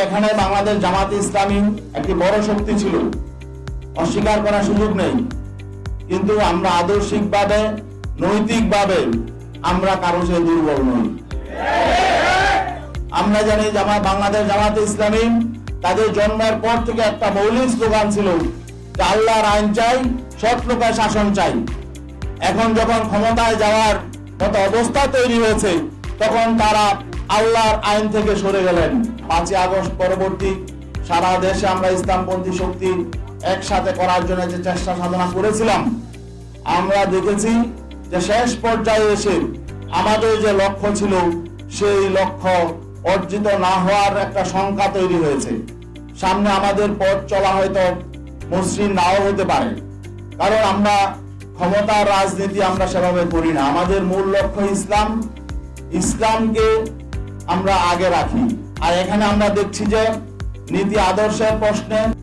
এখানে বাংলাদেশ জামাতে ইসলামী একটি বড় শক্তি ছিল, অস্বীকার করার সুযোগ নেই। কিন্তু আমরা আদর্শিকভাবে, নৈতিকভাবে আমরা কারো চেয়ে দুর্বল নই। আমরা জানি বাংলাদেশ জামাতে ইসলামী তাদের জন্মের পর থেকে একটা মৌলিক স্লোগান ছিল যে আল্লাহর আইন চাই, সৎ লোকের শাসন চাই। এখন যখন ক্ষমতায় যাওয়ার মতো অবস্থা তৈরি হয়েছে, তখন তারা আল্লাহর আইন থেকে সরে গেলেন। 5ই আগস্ট পরবর্তী সারা দেশে আমরা ইসলামপন্থী শক্তি একসাথে করার জন্য যে চেষ্টা সাধনা করেছিলাম, আমরা দেখেছি যে শেষ পর্যায়ে এসে আমাদের যে লক্ষ্য ছিল সেই লক্ষ্য অর্জিত না হওয়ার একটা শঙ্কা তৈরি হয়েছে। সামনে আমাদের পথ চলা হয়তো মসৃণ নাও হতে পারে, কারণ আমরা ক্ষমতার রাজনীতি আমরা সেভাবে করি না। আমাদের মূল লক্ষ্য ইসলাম, ইসলামকে আমরা আগে রাখি। আর এখানে আমরা দেখছি যে নীতি আদর্শের প্রশ্নে